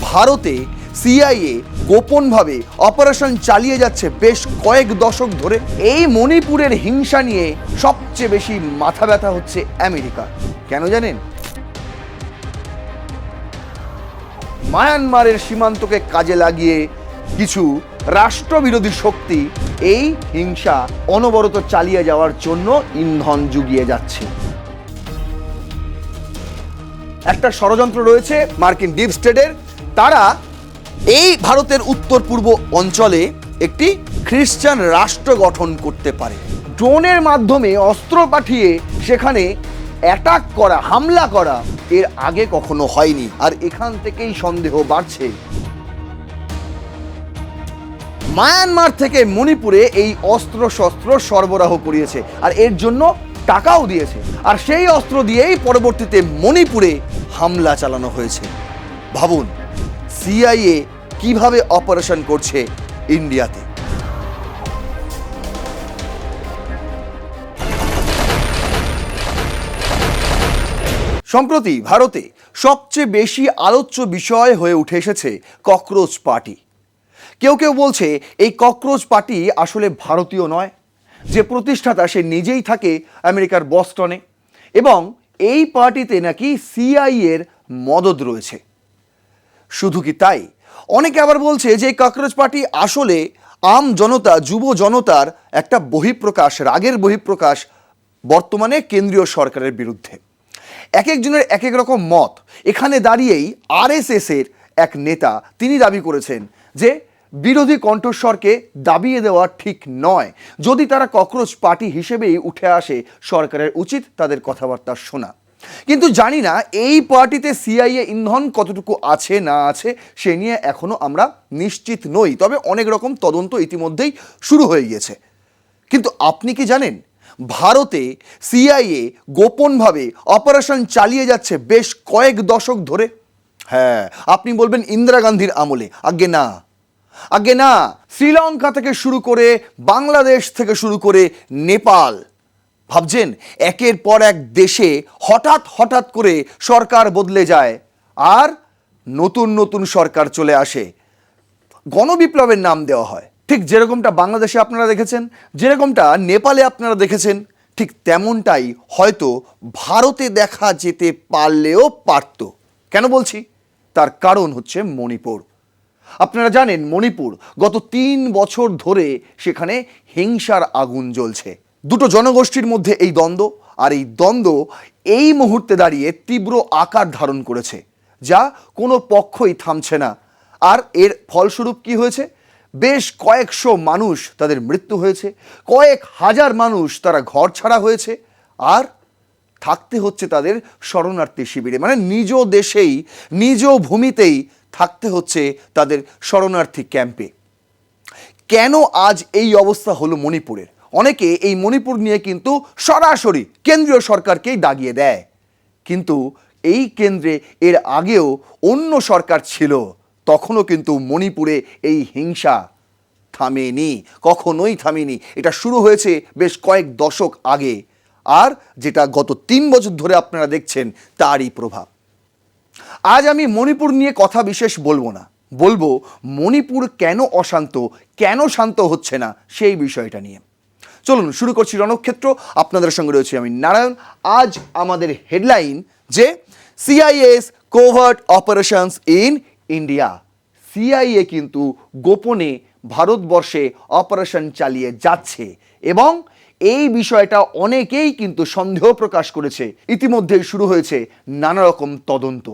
ভারতে CIA গোপনভাবে operation চালিয়ে যাচ্ছে বেশ কয়েক দশক ধরে। এই মণিপুরের হিংসা নিয়ে সবচেয়ে বেশি মাথা ব্যথা হচ্ছে আমেরিকা। কেন জানেন? মায়ানমারের সীমান্তকে কাজে লাগিয়ে কিছু রাষ্ট্রবিরোধী শক্তি এই হিংসা অনবরত চালিয়ে যাওয়ার জন্য ইন্ধন জুগিয়ে যাচ্ছে। একটা ষড়যন্ত্র রয়েছে মার্কিন ডিপ স্টেটের। তারা এই ভারতের উত্তর পূর্ব অঞ্চলে একটি খ্রিস্টান রাষ্ট্র গঠন করতে পারে। ড্রোনের মাধ্যমে অস্ত্র পাঠিয়ে সেখানে অ্যাটাক করা, হামলা করা এর আগে কখনো হয়নি। আর এখান থেকেই সন্দেহ বাড়ছে। মায়ানমার থেকে মণিপুরে এই অস্ত্র শস্ত্র সরবরাহ করিয়েছে আর এর জন্য টাকাও দিয়েছে। আর সেই অস্ত্র দিয়েই পরবর্তীতে মণিপুরে হামলা চালানো হয়েছে। ভাবুন সিআইএ কিভাবে অপারেশন করছে ইন্ডিয়াতে। সম্প্রতি ভারতে সবচেয়ে বেশি আলোচ্য বিষয় হয়ে উঠে এসেছে ককরোচ পার্টি। কেউ কেউ বলছে এই ককরোচ পার্টি আসলে ভারতীয় নয়, যে প্রতিষ্ঠাতা সে নিজেই থাকে আমেরিকার বস্টনে এবং এই পার্টিতে নাকি সিআইএর মদদ রয়েছে। শুধু কি তাই, অনেকে আবার বলছে যে ককরোচ পার্টি আসলে আম জনতা, যুব জনতার একটা বহিঃপ্রকাশ, রাগের বহিঃপ্রকাশ বর্তমানে কেন্দ্রীয় সরকারের বিরুদ্ধে। এক একজনের এক এক রকম মত। এখানে দাঁড়িয়েই আরএসএসের এক নেতা তিনি দাবি করেছেন যে বিরোধী কণ্ঠস্বরকে দাবিয়ে দেওয়া ঠিক নয়। যদি তারা ককরোচ পার্টি হিসেবেই উঠে আসে, সরকারের উচিত তাদের কথাবার্তা শোনা। কিন্তু জানি না এই পার্টিতে সিআইএ ইন্ধন কতটুকু আছে না আছে সে নিয়ে এখনো আমরা নিশ্চিত নই। তবে অনেক রকম তদন্ত ইতিমধ্যেই শুরু হয়ে গিয়েছে। কিন্তু আপনি কি জানেন ভারতে সিআইএ গোপনভাবে অপারেশন চালিয়ে যাচ্ছে বেশ কয়েক দশক ধরে? হ্যাঁ, আপনি বলবেন ইন্দিরা গান্ধীর আমলে। আগে না, শ্রীলঙ্কা থেকে শুরু করে, বাংলাদেশ থেকে শুরু করে নেপাল। ভাবছেন একের পর এক দেশে হঠাৎ করে সরকার বদলে যায় আর নতুন নতুন সরকার চলে আসে, গণবিপ্লবের নাম দেওয়া হয়। ঠিক যেরকমটা বাংলাদেশে আপনারা দেখেছেন, যেরকমটা নেপালে আপনারা দেখেছেন, ঠিক তেমনটাই হয়তো ভারতে দেখা যেতে পারলেও পারত। কেন বলছি? তার কারণ হচ্ছে মণিপুর। আপনারা জানেন মণিপুর গত 3 বছর ধরে সেখানে হিংসার আগুন জ্বলছে। দুটো জনগোষ্ঠীর মধ্যে এই দ্বন্দ্ব, আর এই দ্বন্দ্ব এই মুহূর্তে দাঁড়িয়ে তীব্র আকার ধারণ করেছে, যা কোনো পক্ষই থামছে না। আর এর ফলস্বরূপ কি হয়েছে? বেশ কয়েকশো মানুষ তাদের মৃত্যু হয়েছে, কয়েক হাজার মানুষ তারা ঘর ছাড়া হয়েছে, আর থাকতে হচ্ছে তাদের শরণার্থী শিবিরে। মানে নিজ দেশেই, নিজ ভূমিতেই থাকতে হচ্ছে তাদের শরণার্থী ক্যাম্পে। কেন আজ এই অবস্থা হলো মণিপুরের? অনেকে এই মণিপুর নিয়ে কিন্তু সরাসরি কেন্দ্রীয় সরকারকেই দাগিয়ে দেয়। কিন্তু এই কেন্দ্রে এর আগেও অন্য সরকার ছিল, তখনও কিন্তু মণিপুরে এই হিংসা থামেনি, কখনোই থামেনি। এটা শুরু হয়েছে বেশ কয়েক দশক আগে, আর যেটা গত 3 বছর ধরে আপনারা দেখছেন তারই প্রভাব। আজ আমি মণিপুর নিয়ে কথা বিশেষ বলবো না, বলবো মণিপুর কেন অশান্ত, কেন শান্ত হচ্ছে না সেই বিষয়টা নিয়ে। চলুন শুরু করছি রণক্ষেত্র। আপনাদের সঙ্গে রয়েছে আমি নারায়ণ। আজ আমাদের হেডলাইন যে CIS covert operations in India. CIA কিন্তু গোপনে ভারতবর্ষে অপারেশন চালিয়ে যাচ্ছে এবং এই বিষয়টা অনেকেই কিন্তু সন্দেহ প্রকাশ করেছে। ইতিমধ্যেই শুরু হয়েছে নানা রকম তদন্ত।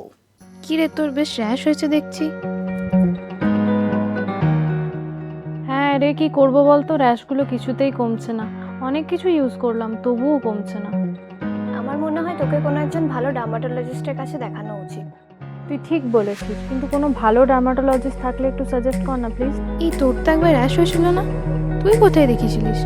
কি রে, তোর বেশ র্যাশ হয়েছে দেখছি। হ্যাঁ রে, কি করবো বলতো, র্যাশগুলো কিছুতেই কমছে না। অনেক কিছু ইউজ করলাম তবুও কমছে না। আমার মনে হয় তোকে কোনো একজন ভালো ডার্মাটোলজিস্টের কাছে দেখানো উচিত। তুই ঠিক বলেছিস, কিন্তু কোনো ভালো ডার্মাটোলজিস্ট থাকলে একটু সাজেস্ট কর না প্লিজ। এই তোর তো একবার র্যাশ হয়েছিল না? তুই কোথায় দেখিয়েছিলিস?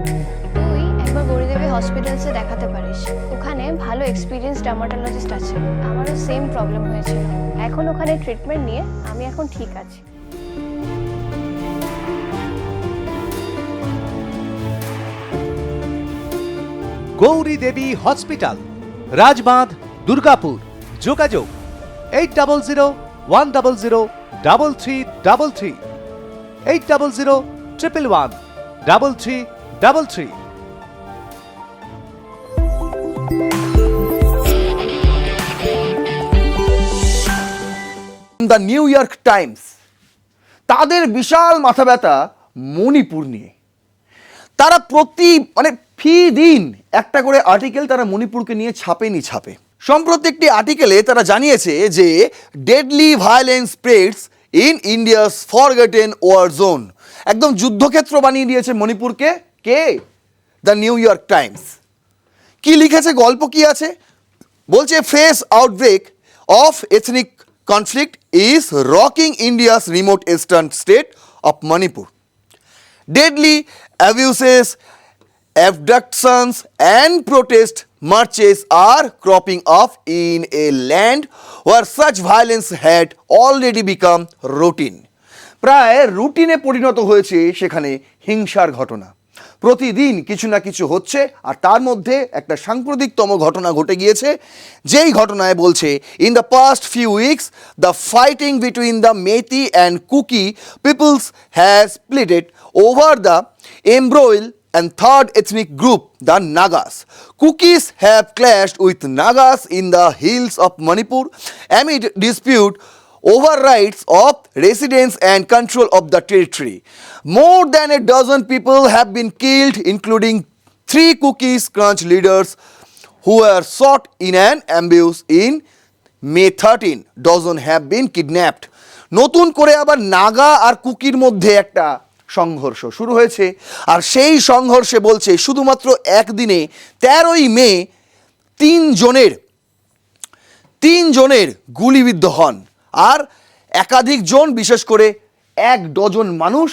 তুই একবার গৌরীদেবী হসপিটালসে দেখাতে পারিস, ওখানে ভালো এক্সপিরিয়েন্স ডার্মাটোলজিস্ট আছে। আমারও সেম প্রবলেম হয়েছিল, এখন ওখানে ট্রিটমেন্ট নিয়ে আমি এখন ঠিক আছি। গৌরী দেবী হসপিটাল, রাজবাঁধ, দুর্গাপুর। যোগাযোগ 800100 3333 800 111 3333 দ্য নিউ ইয়র্ক টাইমস তাদের বিশাল মাথা ব্যথা মণিপুর নিয়ে। তারা ফি দিন একটা করে আর্টিকেল তারা মণিপুরকে নিয়ে ছাপে। সম্প্রতি একটি আর্টিকেলে তারা জানিয়েছে যে deadly violence spreads in India's forgotten war zone. একদম যুদ্ধক্ষেত্র বানিয়ে দিয়েছে মণিপুরকে কে? The New York Times. কি লিখেছে, গল্প কি আছে? বলছে fresh outbreak of ethnic conflict is rocking India's remote eastern state of Manipur. Deadly abuses, abductions and protest marches are cropping up in a land where such violence had already become routine. প্রায় রুটিনে পরিণত হয়েছে সেখানে হিংসার ঘটনা। প্রতিদিন কিছু না কিছু হচ্ছে, আর তার মধ্যে একটা সাম্প্রতিকতম ঘটনা ঘটে গিয়েছে, যেই ঘটনায় বলছে in the past few weeks the fighting between the Meitei and Kuki peoples has splitted over the embroil and third ethnic group, the Nagas. Kukis have clashed with Nagas in the hills of Manipur amid dispute over rights of residents and control of the territory. More than a dozen people have been killed, including 3 Kukis Crunch leaders who were shot in an ambush in May 13. Dozen have been kidnapped. নতুন করে আবার নাগা আর কুকির মধ্যে একটা সংঘর্ষ শুরু হয়েছে, আর সেই সংঘর্ষে বলছে শুধুমাত্র একদিনে 13ই মে 3 জনের গুলিবিদ্ধ হন, আর একাধিক জন, বিশেষ করে 1 ডজন মানুষ,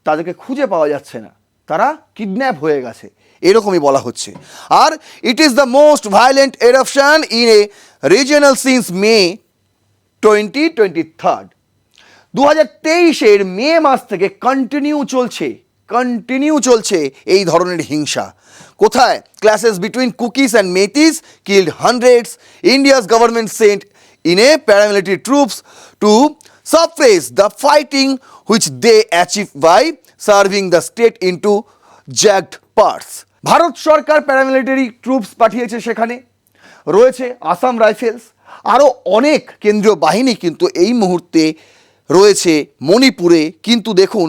তাদেরকে খুঁজে পাওয়া যাচ্ছে না, তারা কিডন্যাপ হয়ে গেছে, এরকমই বলা হচ্ছে। আর it is the most violent eruption in a regional since May 2023। 2023-এর মে মাস থেকে কন্টিনিউ চলছে এই ধরনের হিংসা। কোথায়? Clashes between Kukis and Meiteis killed hundreds. India's government sent in a paramilitary troops to suppress the fighting, which they achieved by serving the state into jagged parts. Bharat সরকার প্যারামিলিটারি ট্রুপস পাঠিয়েছে, সেখানে রয়েছে আসাম রাইফেলস, আরও অনেক কেন্দ্রীয় বাহিনী কিন্তু এই মুহূর্তে রয়েছে মণিপুরে। কিন্তু দেখুন,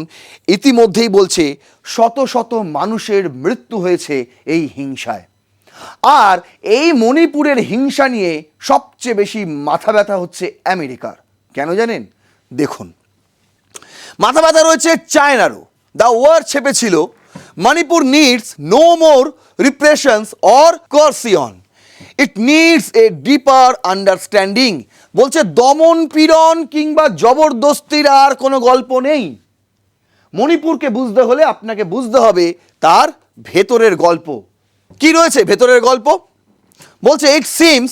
ইতিমধ্যেই বলছে শত শত মানুষের মৃত্যু হয়েছে এই হিংসায়। আর এই মণিপুরের হিংসা নিয়ে সবচেয়ে বেশি মাথা ব্যথা হচ্ছে আমেরিকার। কেন জানেন? দেখুন, মাথা ব্যথা রয়েছে চায়নারও। দ্য ওয়ার ছেপেছিল Manipur needs no more repressions or coercion, it needs a deeper understanding. বলছে দমন পীড়ন কিংবা জবরদস্তির আর কোনো গল্প নেই। মণিপুরকে বুঝতে হলে আপনাকে বুঝতে হবে তার ভেতরের গল্প কি রয়েছে। ভেতরের গল্প বলছে it seems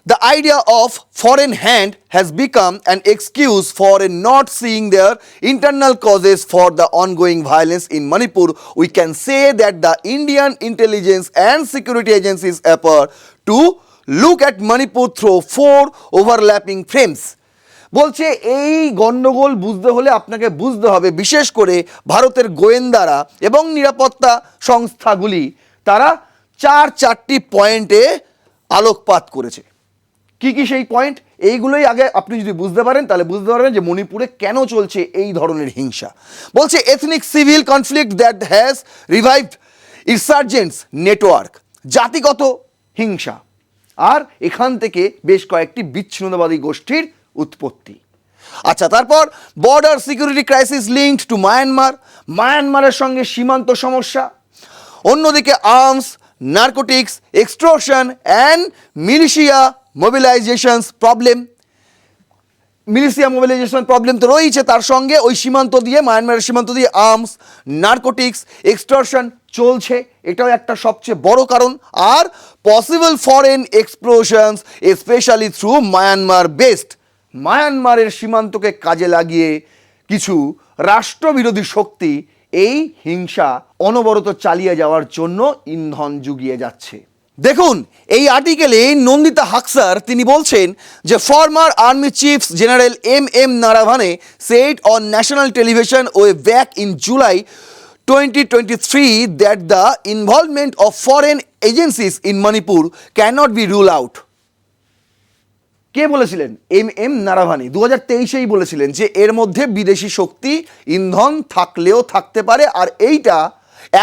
the idea of foreign hand has become an excuse for a not seeing their internal causes for the ongoing violence in Manipur. We can say that the Indian intelligence and security agencies appear to look at Manipur through 4 overlapping frames. বলছে এই গণ্ডগোল বুঝতে হলে আপনাকে বুঝতে হবে বিশেষ করে ভারতের গোয়েন্দারা এবং নিরাপত্তা সংস্থাগুলি তারা 4টি পয়েন্টে আলোকপাত করেছে। কি কি সেই পয়েন্ট? এইগুলোই আগে আপনি যদি বুঝতে পারেন তাহলে বুঝতে পারবেন যে মণিপুরে কেন চলছে এই ধরনের হিংসা। বলছে ethnic civil conflict that has revived insurgents network, জাতিগত হিংসা, আর এখান থেকে বেশ কয়েকটি বিচ্ছিন্নতাবাদী গোষ্ঠীর উৎপত্তি। আচ্ছা, তারপর border security crisis linked to মায়ানমারের সঙ্গে সীমান্ত সমস্যা। অন্যদিকে arms, narcotics, extortion and militia mobilisations problem তো রয়েছে, তার সঙ্গে ওই সীমান্ত দিয়ে, মায়ানমারের সীমান্ত দিয়ে আর্মস, নার্কোটিক্স, এক্সট্রশন চলছে, এটাও একটা সবচেয়ে বড় কারণ। আর পসিবল ফরেন এক্সপ্লোশনস স্পেশালি থ্রু মায়ানমারের সীমান্তকে কাজে লাগিয়ে কিছু রাষ্ট্রবিরোধী শক্তি এই হিংসা অনবরত চালিয়ে যাওয়ার জন্য ইন্ধন জুগিয়ে যাচ্ছে। দেখুন এই আর্টিকেলে নন্দিতা হাকসার তিনি বলছেন যে former army chief general M Naravane said on national television way back in July 2023 that the involvement of foreign agencies in Manipur cannot be ruled out. কে বলেছিলেন? এম নারাভানি 2023-এই বলেছিলেন যে এর মধ্যে বিদেশি শক্তি ইন্ধন থাকলেও থাকতে পারে, আর এইটা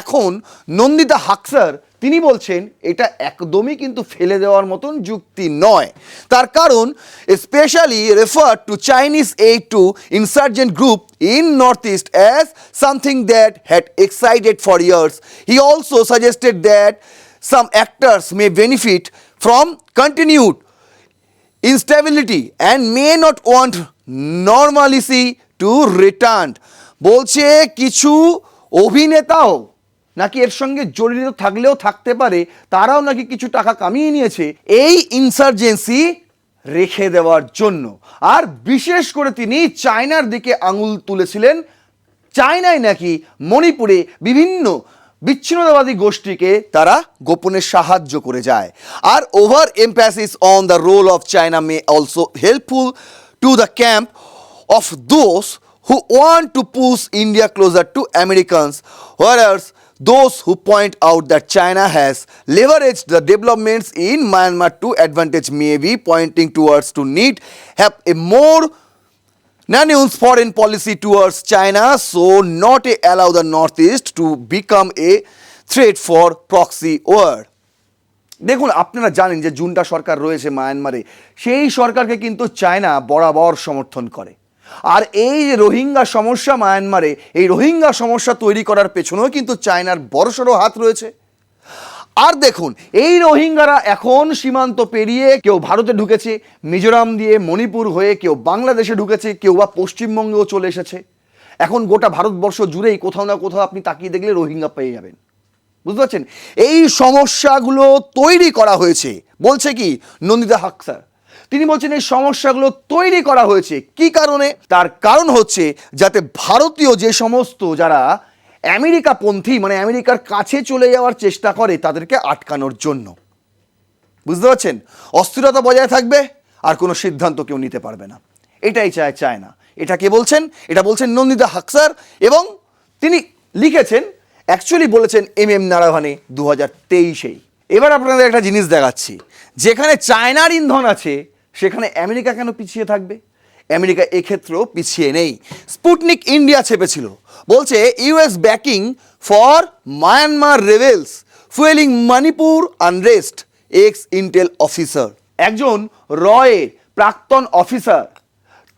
এখন নন্দিতা হাকসার তিনি বলছেন এটা একদমই কিন্তু ফেলে দেওয়ার মতন যুক্তি নয়। তার কারণ specially refer to Chinese aid two insurgent group in north east as something that had excited for years. He also suggested that some actors May benefit from continued instability and may not want normalcy to return। বলছে কিছু অভিনেতাও নাকি এর সঙ্গে জড়িত থাকলেও থাকতে পারে, তারাও নাকি কিছু টাকা কামিয়ে নিয়েছে এই ইনসার্জেন্সি রেখে দেওয়ার জন্য। আর বিশেষ করে তিনি চায়নার দিকে আঙুল তুলেছিলেন। চায়নায় নাকি মণিপুরে বিভিন্ন বিচ্ছিন্নতাবাদী গোষ্ঠীকে তারা গোপনে সাহায্য করে যায়। আর over emphasis on the role of China may also helpful to the camp of those who want to push India closer to Americans, whereas those who point out that China has leveraged the developments in Myanmar to advantage may be pointing towards to need have a more nuanced foreign policy towards China, so not allow the Northeast to become a threat for proxy war. দেখুন আপনারা জানেন যে Junta সরকার রয়েছে মায়ানমারে, সেই সরকারকে কিন্তু China বরাবর সমর্থন করে। আর এই যে রোহিঙ্গা সমস্যা মায়ানমারে, এই রোহিঙ্গা সমস্যা তৈরি করার পেছনেও কিন্তু চায়নার বড়সড় হাত রয়েছে। আর দেখুন এই রোহিঙ্গারা এখন সীমান্ত পেরিয়ে কেউ ভারতে ঢুকেছে, মিজোরাম দিয়ে মণিপুর হয়ে কেউ বাংলাদেশে ঢুকেছে, কেউ বা পশ্চিমবঙ্গেও চলে এসেছে। এখন গোটা ভারতবর্ষ জুড়েই কোথাও না কোথাও আপনি তাকিয়ে দেখলে রোহিঙ্গা পেয়ে যাবেন। বুঝতে পারছেন? এই সমস্যাগুলো তৈরি করা হয়েছে, বলছে কি নন্দিতা হাকসার, তিনি বলছেন এই সমস্যাগুলো তৈরি করা হয়েছে কি কারণে? তার কারণ হচ্ছে যাতে ভারতীয় যে সমস্ত যারা আমেরিকাপন্থী মানে আমেরিকার কাছে চলে যাওয়ার চেষ্টা করে তাদেরকে আটকানোর জন্য। বুঝতে পারছেন? অস্থিরতা বজায় থাকবে আর কোনো সিদ্ধান্ত কেউ নিতে পারবে না, এটাই চায় না। এটা কে বলছেন? এটা বলছেন নন্দিতা হাকসার, এবং তিনি লিখেছেন অ্যাকচুয়ালি বলেছেন এম নারাভানে 2023-এই। এবার আপনাদের একটা জিনিস দেখাচ্ছি, যেখানে চায়নার ইন্ধন আছে সেখানে আমেরিকা কেন পিছিয়ে থাকবে? আমেরিকা এক্ষেত্রেও পিছিয়ে নেই। স্পুটনিক ইন্ডিয়া ছেপেছিল, বলছে US backing for Myanmar rebels fueling Manipur unrest, ex intel officer. একজন রয়ের প্রাক্তন অফিসার,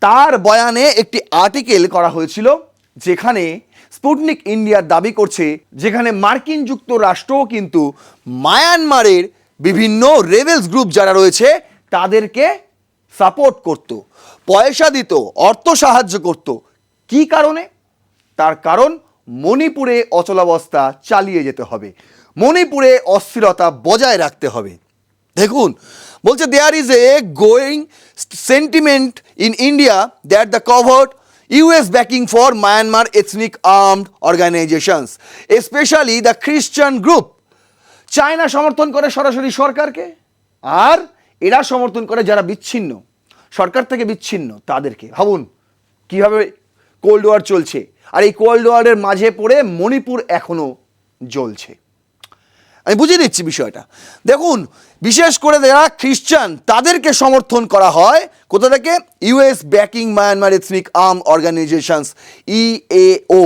তার বয়ানে একটি আর্টিকেল করা হয়েছিল যেখানে স্পুটনিক ইন্ডিয়া দাবি করছে যেখানে মার্কিন যুক্তরাষ্ট্রও কিন্তু মায়ানমারের বিভিন্ন রেবেলস গ্রুপ যারা রয়েছে তাদেরকে সাপোর্ট করত, পয়সা দিত, অর্থ সাহায্য করত। কি কারণে? তার কারণ মণিপুরে অচলাবস্থা চালিয়ে যেতে হবে, মণিপুরে অস্থিরতা বজায় রাখতে হবে। দেখুন বলছে there is a growing sentiment in India that the covert US backing for Myanmar ethnic armed organizations, especially the Christian group. China সমর্থন করে সরাসরি সরকারকে, আর এরা সমর্থন করে যারা বিচ্ছিন্ন, সরকার থেকে বিচ্ছিন্ন তাদেরকে। ভাবুন কিভাবে কোল্ড ওয়ার চলছে, আর এই কোল্ড ওয়ারের মাঝে পড়ে মণিপুর এখনো জ্বলছে। আমি বুঝিয়ে দিচ্ছি বিষয়টা। দেখুন বিশেষ করে যারা খ্রিস্টান তাদেরকে সমর্থন করা হয় কোথা থেকে? US backing Myanmar ethnic armed organizations EAO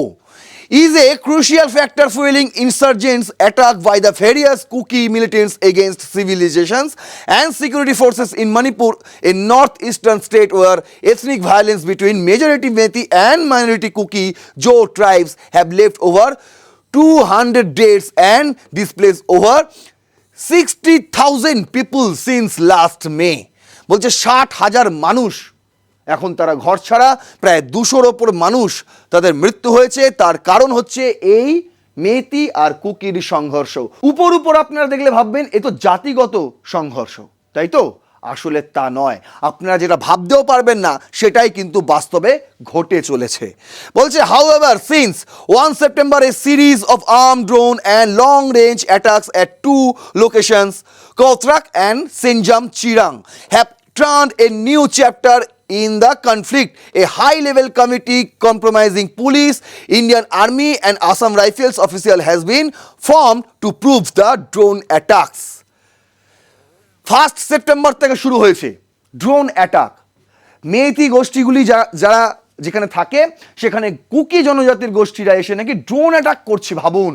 is a crucial factor fueling insurgents attack by the various Kuki militants against civilizations and security forces in Manipur, a northeastern state where ethnic violence between majority Meitei and minority Kuki Jaw tribes have left over 200 deaths and displaced over 60,000 people since last May। বলছে 60,000 মানুষ এখন তারা ঘর ছাড়া, প্রায় 200-র ওপর মানুষ তাদের মৃত্যু হয়েছে। তার কারণ হচ্ছে এই মেইতি আর কুকির সংঘর্ষ। উপর আপনারা দেখলে ভাববেন এ তো জাতিগত সংঘর্ষ, তাই তো? আসলে তা নয়। আপনারা যেটা ভাবতেও পারবেন না সেটাই কিন্তু বাস্তবে ঘটে চলেছে। বলছে however since 1 September a series of armed drone and long range attacks at two locations Kothrak and Senjam Chirang have turned a new chapter in the conflict. A high-level committee comprising police, Indian Army and Assam Rifles official has been formed to prove the drone attacks. 1 September থেকে শুরু হয়েছে drone attack. Meitei গোষ্ঠীগুলি যারা যেখানে থাকে সেখানে cookie জনজাতির গোষ্ঠীরা এসে নাকি drone attack করছে। ভাবুন,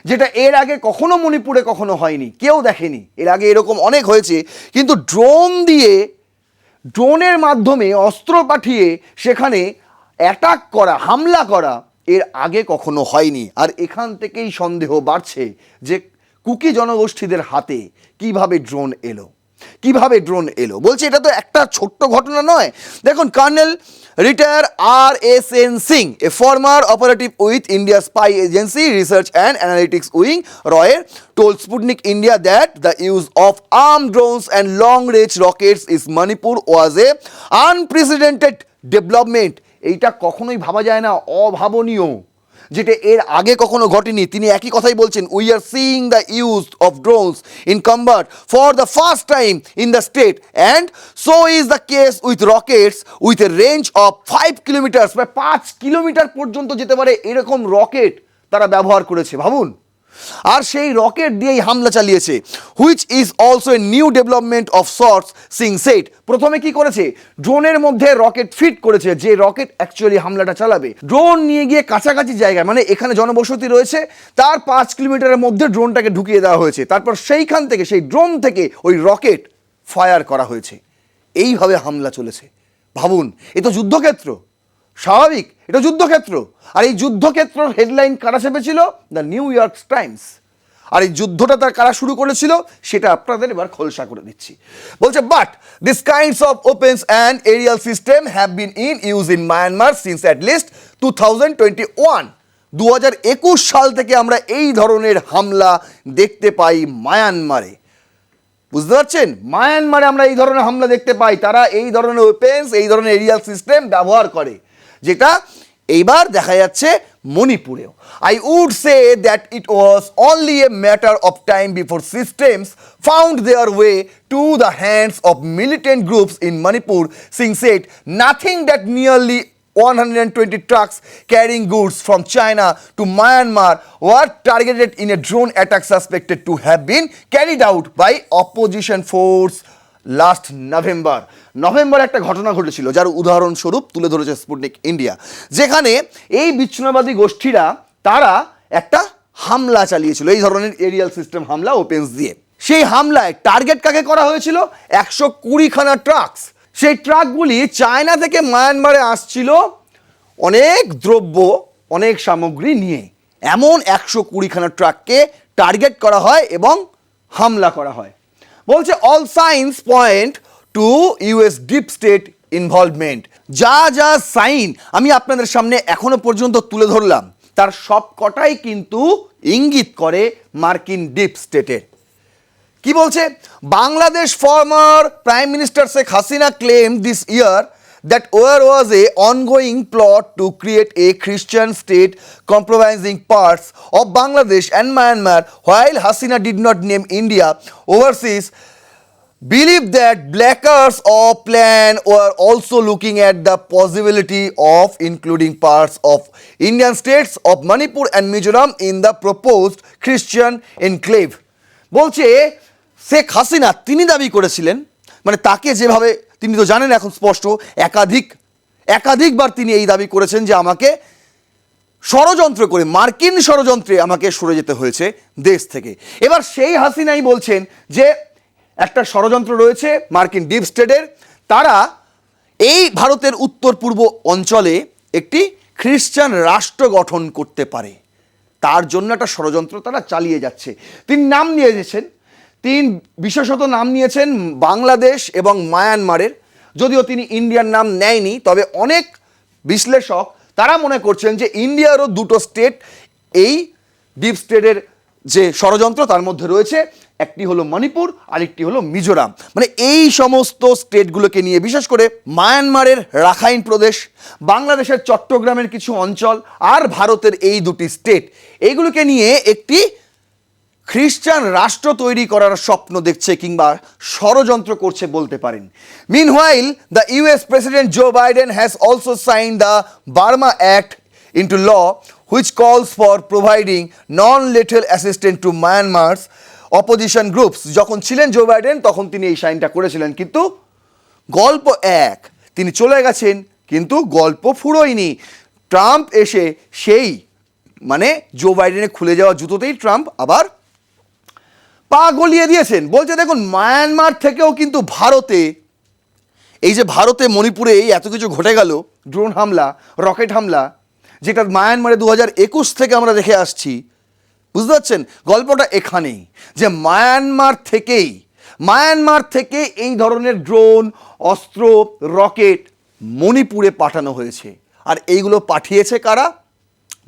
যেটা এর আগে কখনো মণিপুরে কখনো হয়নি, কেউ দেখেনি। এর আগে এরকম অনেক হয়েছে, কিন্তু ড্রোনের মাধ্যমে অস্ত্র পাঠিয়ে সেখানে অ্যাটাক করা, হামলা করা এর আগে কখনো হয়নি। আর এখান থেকেই সন্দেহ বাড়ছে যে কুকি জনগোষ্ঠীদের হাতে কিভাবে ড্রোন এলো। বলছে এটা তো একটা ছোট্ট ঘটনা নয়। দেখুন, colonel retire RSN Singh, A former operative with India spy agency research and analytics wing রয়ের told Sputnik India that the use of armed drones and long-range rockets in Manipur was a unprecedented development. এইটা কখনোই ভাবা যায় না, অভাবনীয়, যেটা এর আগে কখনো ঘটেনি। তিনি একই কথাই বলছেন, we are seeing the use of drones in combat for the first time in the state and so is the case with Rockets with a range of 5 kilometre, প্রায় 5 কিলোমিটার পর্যন্ত যেতে পারে এরকম রকেট তারা ব্যবহার করেছে। ভাবুন, আর সেই রকেট দিয়েই হামলা চালিয়েছে, which is also a new development of sorts, Singh said. প্রথমে কি করেছে, ড্রোনের মধ্যে রকেট ফিট করেছে, যে রকেট অ্যাকচুয়ালি হামলাটা চালাবে। ড্রোন নিয়ে গিয়ে কাছাকাছি জায়গায়, মানে এখানে জনবসতি রয়েছে তার 5 কিলোমিটারের মধ্যে ড্রোনটাকে ঢুকিয়ে দেওয়া হয়েছে। তারপর সেইখান থেকে, সেই ড্রোন থেকে ওই রকেট ফায়ার করা হয়েছে। এইভাবে হামলা চলেছে। ভাবুন, এ তো যুদ্ধক্ষেত্র, স্বাভাবিক, এটা যুদ্ধক্ষেত্র। আর এই যুদ্ধক্ষেত্রের হেডলাইন কারা চেপেছিল? The New York Times. আর এই যুদ্ধটা তার কারা শুরু করেছিল সেটা আপনাদের এবার খোলসা করে দিচ্ছি। বলছে, but this kinds of weapons and aerial system have been in use in Myanmar since at least 2021। 2021 সাল থেকে আমরা এই ধরনের হামলা দেখতে পাই মায়ানমারে। বুঝতে পারছেন, মায়ানমারে আমরা এই ধরনের হামলা দেখতে পাই। তারা এই ধরনের ওয়েপেন্স, এই ধরনের এরিয়াল সিস্টেম ব্যবহার করে, যেটা এইবার দেখা যাচ্ছে মণিপুরেও। I would say that it was only a matter of time before systems found their way to the hands of militant groups in Manipur, Singh said. Nothing that nearly 120 trucks carrying goods from China to Myanmar were targeted in a drone attack suspected to have been carried out by opposition force last November একটা ঘটনা ঘটেছিল, যার উদাহরণস্বরূপ তুলে ধরেছে Sputnik India, যেখানে এই বিচ্ছিন্নতাবাদী গোষ্ঠীরা তারা একটা হামলা চালিয়েছিল, এই ধরনের এরিয়াল সিস্টেম হামলা ওপেন্স দিয়ে। সেই হামলায় টার্গেট কাকে করা হয়েছিল? 120খানা ট্রাকস। সেই ট্রাকগুলি চায়না থেকে মায়ানমারে আসছিল অনেক দ্রব্য, অনেক সামগ্রী নিয়ে। এমন 120খানা ট্রাককে টার্গেট করা হয় এবং হামলা করা হয়। বলছে, all signs point to US deep state involvement. যা সাইন আমি আপনাদের সামনে এখনো পর্যন্ত তুলে ধরলাম তার সব কটাই কিন্তু ইঙ্গিত করে মার্কিন ডিপ স্টেটের। কি বলছে? Bangladesh former prime minister Sheikh Hasina claim this year that there was a ongoing plot to create a Christian state comprising parts of Bangladesh and Myanmar. While Hasina did not name India, overseas believe that backers of plan were also looking at the possibility of including parts of Indian states of Manipur and Mizoram in the proposed Christian enclave. বলছে, শেখ হাসিনা তিনি দাবি করেছিলেন, মানে তাকে যেভাবে, তিনি তো জানেন এখন স্পষ্ট, একাধিকবার তিনি এই দাবি করেছেন যে আমাকে ষড়যন্ত্র করে, মার্কিন ষড়যন্ত্রে আমাকে সরে যেতে হয়েছে দেশ থেকে। এবার সেই হাসিনাই বলছেন যে একটা ষড়যন্ত্র রয়েছে মার্কিন ডিপ স্টেটের, তারা এই ভারতের উত্তর পূর্ব অঞ্চলে একটি খ্রিস্টান রাষ্ট্র গঠন করতে পারে, তার জন্য একটা ষড়যন্ত্র তারা চালিয়ে যাচ্ছে। তিনি নাম নিয়ে দিয়েছেন, তিন বিশেষত নাম নিয়েছেন বাংলাদেশ এবং মায়ানমারের। যদিও তিনি ইন্ডিয়ার নাম নেয়নি, তবে অনেক বিশ্লেষক তারা মনে করছেন যে ইন্ডিয়ারও দুটো স্টেট এই ডিপ স্টেটের যে ষড়যন্ত্র তার মধ্যে রয়েছে, একটি হলো মণিপুর, আরেকটি হলো মিজোরাম। মানে এই সমস্ত স্টেটগুলোকে নিয়ে, বিশেষ করে মায়ানমারের রাখাইন প্রদেশ, বাংলাদেশের চট্টগ্রামের কিছু অঞ্চল আর ভারতের এই দুটি স্টেট, এইগুলোকে নিয়ে একটি খ্রিস্টান রাষ্ট্র তৈরি করার স্বপ্ন দেখছে কিংবা ষড়যন্ত্র করছে বলতে পারেন। Meanwhile the US president Joe Biden has also sign the Burma act into law which calls for providing non lethal assistant to Myanmar's opposition groups. যখন ছিলেন জো বাইডেন তখন তিনি এই সাইনটা করেছিলেন, কিন্তু গল্প এক, তিনি চলে গেছেন কিন্তু গল্প ফুরোয়নি। ট্রাম্প এসে সেই মানে জো বাইডেনে খুলে যাওয়া জুতোতেই ট্রাম্প আবার পা গলিয়ে দিয়েছেন। বলছে দেখুন, মায়ানমার থেকেও কিন্তু ভারতে, এই যে ভারতে মণিপুরে এই এত কিছু ঘটে গেল, ড্রোন হামলা, রকেট হামলা, যেটা মায়ানমারে 2021 থেকে আমরা দেখে আসছি, বুঝতে পারছেন গল্পটা এখানেই, যে মায়ানমার থেকে এই ধরনের ড্রোন, অস্ত্র, রকেট মণিপুরে পাঠানো হয়েছে। আর এইগুলো পাঠিয়েছে কারা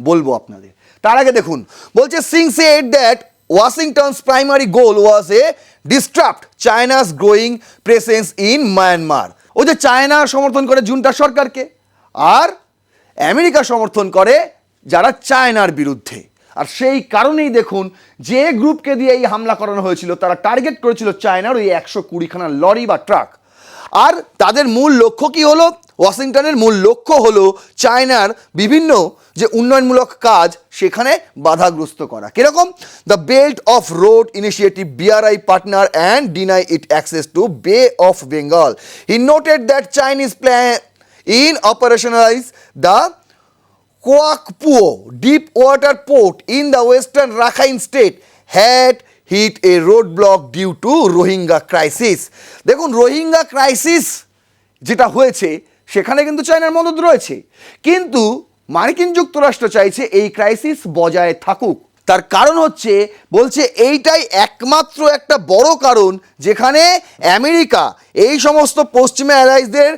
বলবো আপনাদের। তার আগে দেখুন, বলছে Singh said that Washington's primary goal was a disrupt China's growing presence in Myanmar. ও যে চায়না সমর্থন করে জুন্টা সরকারকে, আর আমেরিকা সমর্থন করে যারা চায়নার বিরুদ্ধে। আর সেই কারণেই দেখুন, যে গ্রুপকে দিয়ে এই হামলা করানো হয়েছিল তারা টার্গেট করেছিল চায়নার ওই 120খানা লরি বা ট্রাক। আর তাদের মূল লক্ষ্য কি হলো? ওয়াশিংটনের মূল লক্ষ্য হলো চায়নার বিভিন্ন যে উন্নয়নমূলক কাজ সেখানে বাধাগ্রস্ত করা। কিরকম? The belt of road initiative BRI partner and deny it access to Bay of Bengal. He noted that Chinese plan in operationalise the Kyaukpyu deep water port in the western Rakhine state had hit a road block due to Rohingya crisis. দেখুন, Rohingya crisis যেটা হয়েছে সেখানে কিন্তু চায়নার মদদ রয়েছে, কিন্তু মার্কিন যুক্তরাষ্ট্র চাইছে এই ক্রাইসিস বজায় থাকুক। তার কারণ হচ্ছে, বলছে এইটাই একমাত্র একটা বড় কারণ যেখানে আমেরিকা এই সমস্ত পশ্চিমা অ্যালাইজদের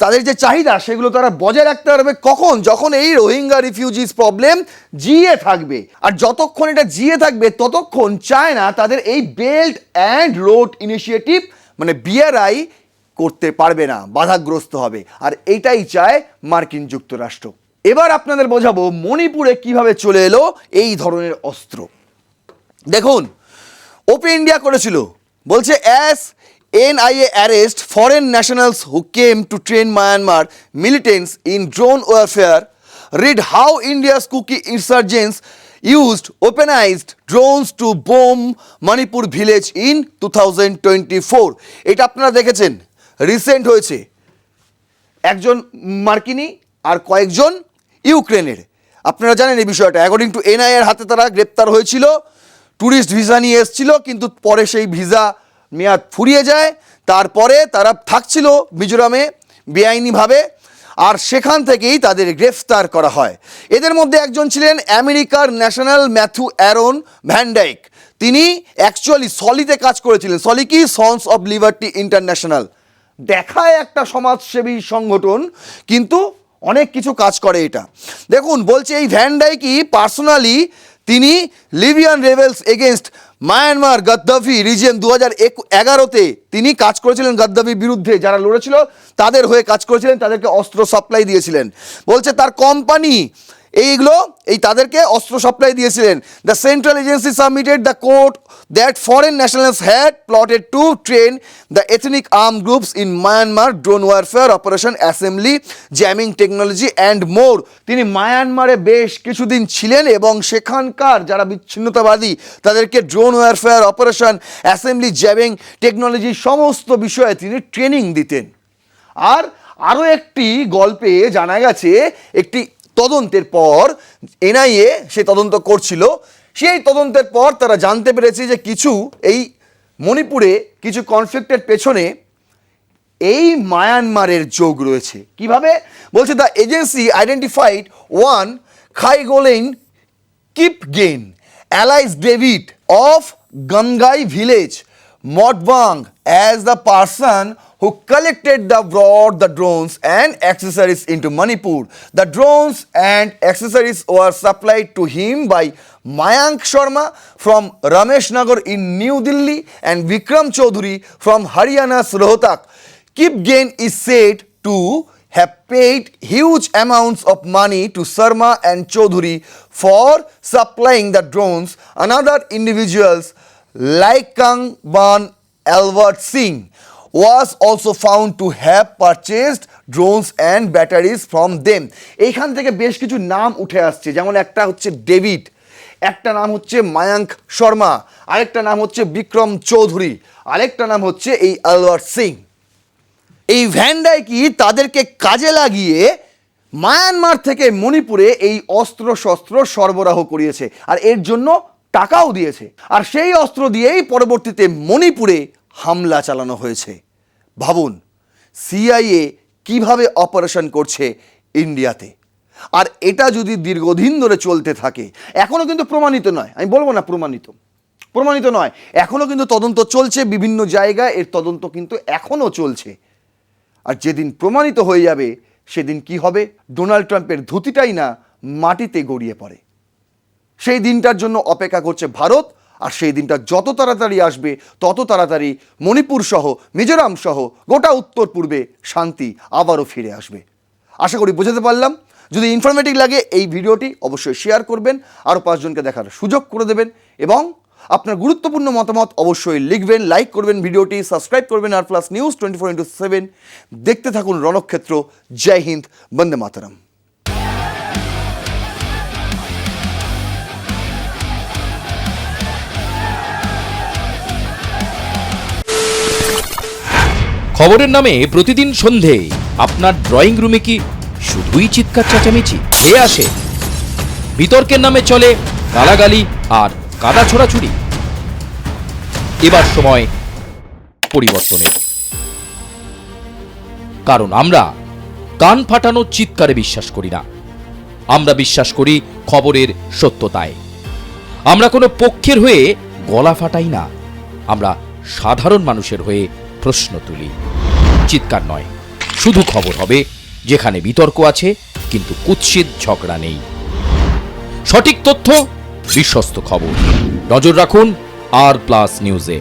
তাদের যে চাহিদা সেগুলো তারা বজায় রাখতে পারবে কখন? যখন এই রোহিঙ্গা রিফিউজিস প্রবলেম জিয়ে থাকবে। আর যতক্ষণ এটা জিয়ে থাকবে ততক্ষণ চায়না তাদের এই বেল্ট অ্যান্ড রোড ইনিশিয়েটিভ মানে বিআরআই করতে পারবে না, বাধাগ্রস্ত হবে। আর এইটাই চায় মার্কিন যুক্তরাষ্ট্র। এবার আপনাদের বোঝাবো মণিপুরে কিভাবে চলে এলো এই ধরনের অস্ত্র। দেখুন, ওপেন ইন্ডিয়া করেছিল, বলছে as NIA arrest foreign nationals who came to train Myanmar militants in drone warfare. Read how India's Kuki insurgents used weaponized drones to bomb Manipur village in 2024. এটা আপনারা দেখেছেন, রিসেন্ট হয়েছে। একজন মার্কিনী আর কয়েকজন ইউক্রেনের, আপনারা জানেন এই বিষয়টা। অ্যাকর্ডিং টু NIA হাতে তারা গ্রেপ্তার হয়েছিল, ট্যুরিস্ট ভিসা নিয়ে এসেছিল, কিন্তু পরে সেই ভিসা মেয়াদ ফুরিয়ে যায়। তারপরে তারা থাকছিল মিজোরামে বেআইনিভাবে, আর সেখান থেকেই তাদের গ্রেফতার করা হয়। এদের মধ্যে একজন ছিলেন আমেরিকার ন্যাশনাল ম্যাথু অ্যারন ভ্যানডাইক। তিনি অ্যাকচুয়ালি সলিতে কাজ করেছিলেন। সলি কি? সন্স অফ লিবার্টি ইন্টারন্যাশনাল, দেখায় একটা সমাজসেবী সংগঠন, কিন্তু অনেক কিছু কাজ করে এটা। দেখুন, বলছে এই ভ্যানডাইকই পার্সোনালি তিনি Libyan rebels against Myanmar Gaddafi region 2011-তে তিনি কাজ করেছিলেন। গাদ্দাফির বিরুদ্ধে যারা লড়েছিল তাদের হয়ে কাজ করেছিলেন, তাদেরকে অস্ত্র সাপ্লাই দিয়েছিলেন। বলছে তার কোম্পানি এইগুলো তাদেরকে অস্ত্র সাপ্লাই দিয়েছিলেন। The central agency submitted the court that foreign nationals had plotted to train the ethnic arm groups in Myanmar drone warfare operation assembly jamming technology and more. তিনি মায়ানমারে বেশ কিছুদিন ছিলেন এবং সেখানকার যারা বিচ্ছিন্নতাবাদী তাদেরকে drone warfare operation assembly jamming technology সমস্ত বিষয়ে তিনি ট্রেনিং দিতেন। আর আরও একটি গল্পে জানা গেছে, একটি তদন্তের পর NIA সে তদন্ত করছিল, সেই তদন্তের পর তারা জানতে পেরেছে যে কিছু এই মণিপুরে কিছু কনফ্লিক্টের পেছনে এই মায়ানমারের যোগ রয়েছে। কিভাবে? বলছে the agency identified one Khaigolen Kipgen alias David of Gangai village Motbung as the person who brought the drones and accessories into Manipur. The drones and accessories were supplied to him by Mayank Sharma from Ramesh Nagar in New Delhi and Vikram Chaudhary from Haryana's Rohtak. Kipgen is said to have paid huge amounts of money to Sharma and Chaudhary for supplying the drones. Another individuals like Kangban Albert Singh was also found to have purchased drones and batteries from them. এইখান থেকে বেশ কিছু নাম উঠে আসছে, যেমন একটা হচ্ছে ডেভিড, একটা নাম হচ্ছে মায়াঙ্ক শর্মা, আরেকটা নাম হচ্ছে বিক্রম চৌধুরী, আরেকটা নাম হচ্ছে এই আলবার্ট সিং। এই ভ্যান্ডাই কি তাদেরকে কাজে লাগিয়ে মায়ানমার থেকে মণিপুরে এই অস্ত্র শস্ত্র সরবরাহ করিয়েছে আর এর জন্য টাকাও দিয়েছে, আর সেই অস্ত্র দিয়েই পরবর্তীতে মণিপুরে হামলা চালানো হয়েছে। ভাবুন সিআইএ কিভাবে অপারেশন করছে ইন্ডিয়াতে, আর এটা যদি দীর্ঘদিন ধরে চলতে থাকে, এখনও কিন্তু প্রমাণিত নয়, আমি বলবো না প্রমাণিত নয়, এখনও কিন্তু তদন্ত চলছে, বিভিন্ন জায়গায় এর তদন্ত কিন্তু এখনও চলছে। আর যেদিন প্রমাণিত হয়ে যাবে সেদিন কি হবে, ডোনাল্ড ট্রাম্পের ধুতিটাই না মাটিতে গড়িয়ে পড়ে। সেই দিনটার জন্য অপেক্ষা করছে ভারত, আর সেই দিনটা যত তাড়াতাড়ি আসবে তত তাড়াতাড়ি মণিপুর সহ মিজোরাম সহ গোটা উত্তর পূর্বে শান্তি আবারও ফিরে আসবে। আশা করি বোঝাতে পারলাম। যদি ইনফরমেটিভ লাগে এই ভিডিওটি অবশ্যই শেয়ার করবেন, আরও 5 জনকে দেখার সুযোগ করে দেবেন, এবং আপনার গুরুত্বপূর্ণ মতামত অবশ্যই লিখবেন, লাইক করবেন ভিডিওটি, সাবস্ক্রাইব করবেন আর প্লাস নিউজ 24x7 দেখতে থাকুন রণক্ষেত্র। জয় হিন্দ, বন্দে মাতরম। খবরের নামে প্রতিদিন সন্ধে আপনার ড্রয়িং রুমে কি শুধুই চিৎকার চেঁচামেচি খেয়ে আসে? বিতর্কের নামে চলে গালাগালি আর কাদা ছোড়াছুড়ি। এবার সময় পরিবর্তনের, কারণ আমরা কান ফাটানো চিৎকারে বিশ্বাস করি না, আমরা বিশ্বাস করি খবরের সত্যতায়। আমরা কোনো পক্ষের হয়ে গলা ফাটাই না, আমরা সাধারণ মানুষের হয়ে প্রশ্ন তুলি। চিৎকার নয়, শুধু খবর হবে যেখানে বিতর্ক আছে কিন্তু কুৎসিত ঝগড়া নেই। সঠিক তথ্য, বিশ্বস্ত খবর। নজর রাখুন আর প্লাস নিউজে।